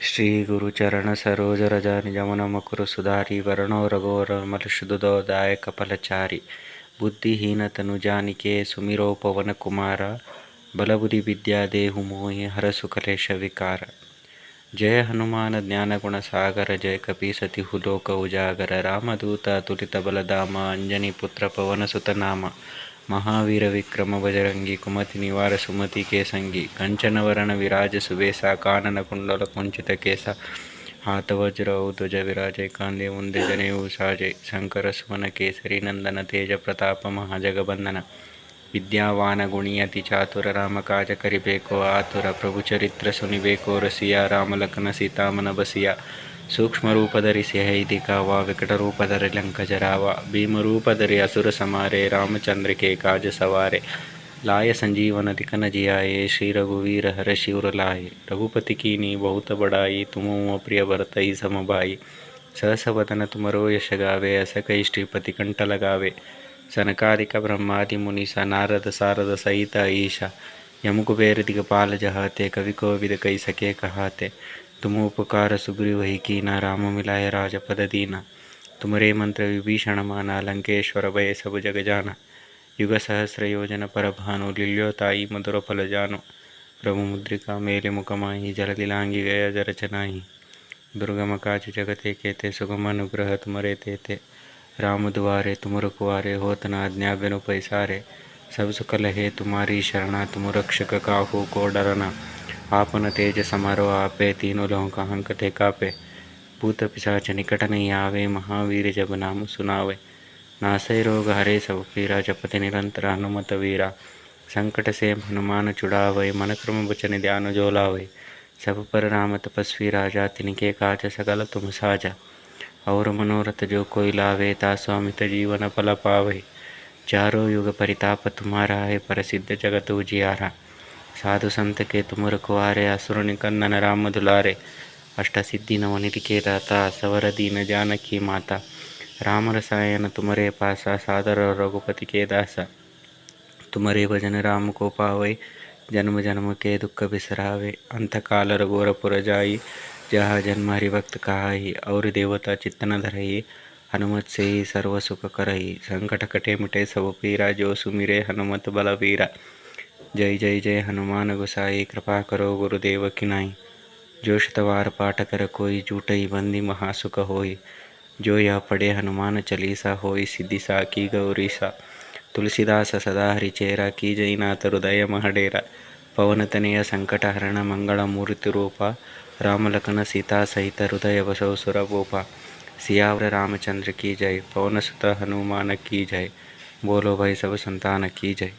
ಶ್ರೀ ಗುರುಚರಣ ಸರೋಜ ರಜ ನಿಜಮನ ಮಕುರು ಸುಧಾರಿ ವರಣೋ ರಘೋರ ಮಲಶುದ್ಧೋದಾಯಕ ಫಲಚಾರಿ ಬುದ್ಧಿಹೀನ ತನು ಜಾನಿಕೆ ಸುಮಿರೋ ಪವನ ಕುಮಾರ ಬಲಬುಧಿ ವಿದ್ಯಾ ದೇಹು ಮೋಹಿ ಹರಸು ಕಲೇಶ ವಿಕಾರ ಜಯ ಹನುಮಾನ ಜ್ಞಾನ ಗುಣ ಸಾಗರ ಜಯ ಕಪಿ ಸತಿಹು ಲೋಕ ಉಜಾಗರ ರಾಮದೂತ ತುಲಿತ ಬಲಧಾಮ ಅಂಜನಿ ಪುತ್ರ ಪವನ ಸುತನಾಮ ಮಹಾವೀರ ವಿಕ್ರಮ ಬಜರಂಗಿ ಕುಮತಿ ನಿವಾರ ಸುಮತಿ ಕೇಸಂಗಿ ಕಂಚನವರಣ ವಿರಾಜ ಸುಬೇಸ ಕಾನನ ಕುಂಡಲ ಕುಂಚಿತ ಕೇಸ ಹಾತ ವಜ್ರ ಧ್ವಜ ವಿರಾಜೆ ಕಾಂದೆ ಮುಂದೆ ಜನೆಯೂ ಸಾಜೆ ಶಂಕರ ಸುಮನ ಕೇಸರಿ ನಂದನ ತೇಜ ಪ್ರತಾಪ ಮಹಾಜಗಬಂಧನ ವಿದ್ಯಾವಾನ ಗುಣಿಯತಿ ಚಾತುರ ರಾಮ ಕಾಜ ಕರಿಬೇಕೋ ಆತುರ ಪ್ರಭು ಚರಿತ್ರ ಸುನಿಬೇಕೋ ರಸಿಯ ರಾಮಲಖನ ಸೀತಾಮನ ಬಸಿಯ ಸೂಕ್ಷ್ಮ ರೂಪಧರಿಸಿ ಹೈದಿಕಾವ ವಿಕಟ ರೂಪಧರಿ ಲಂಕ ಜರಾವ ಭೀಮ ರೂಪಧರಿ ಅಸುರ ಸಮಾರೆ ರಾಮಚಂದ್ರಿಕೆ ಕಾಜ ಸವಾರೆ लाय संजीवन दिखन जियाए श्री रघुवीर हर शिवर लाए रघुपति कीनी बहुत बड़ाई तुम प्रिय भरतई समभाई सहस वदन तुमरो यश गावे अस कई श्रीपति कंठ लगावे सनकादिक ब्रह्मादि मुनीसा नारद सारद सहित ईशा यम कुबेर दिगपाल जहाते कवि कोविद कई सके कहाते तुम उपकार सुग्रीव ही कीना राम मिलाय राजपद दीना तुमरे मंत्र विभीषण माना लंकेश्वर भय सब जग जाना युग सहस्र योजन पर भानु लिल्योताई मधुर फल जानु प्रभु मुद्रिका मेले मुखमाही जलदिलांगी गय जरचनाही दुर्गम काज जगते केते सुगम अनुग्रह तुमरे तेते राम दुआरे तुम रुकवारे होत न आज्ञा बिनु पैसारे सब सुकल है तुम्हारी शरणा तुम रक्षक काहू को डरना आपन तेज समारो आपे तीनों लोहों का हंकते कापे भूत पिशाच निकट नहीं आवे महावीर जब नाम सुनावे नासै रोग हरे सब पीरा जपति निरंतर हनुमत वीरा संकट से हनुमान छुड़ावै मन क्रम वचन ध्यान जो लावै सब पर राम तपस्वी राजा तिनके काज सकल तुम साजा और मनोरथ जो कोई लावे ता स्वामित जीवन फल पावै चारों युग परिताप तुम्हारा है प्रसिद्ध जगत उजियारा साधु संत के तुम रखवारे असुर निकंदन राम दुलारे अष्ट सिद्धि नवनिधि के दाता सवर दीन जानकी माता राम रसायन तुमरे पासा सादर रघुपति के दासा तुमरे भजन राम को पावै जन्म जन्म के दुख बिसरावे अंतकाल रघुवर जाई जहाँ जन्म हरिभक्त कहाई और देवता चित्तन धरई हनुमत से ही सर्व सुख करई संकट कटे मिटे सब पीरा जो सुमिरे हनुमत बलवीरा जय जय जय हनुमान गोसाई कृपा करो गुरुदेव की नाई जो शतवार पाठ कर कोई झूठई बंदी महासुख होई जो यह पढ़े हनुमान चालीसा होई सिद्धि सा की गौरी सा तुलसीदास सदा हरिचेरा की जयनाथ हृदय महडेरा पवन तनय संकट हरण मंगल मूर्ति रूपा राम लखन सीता सहित हृदय बसव सुर भूपा सियावर रामचंद्र की जय पवन सुत हनुमान की जय बोलो भाई सब संतान की जय।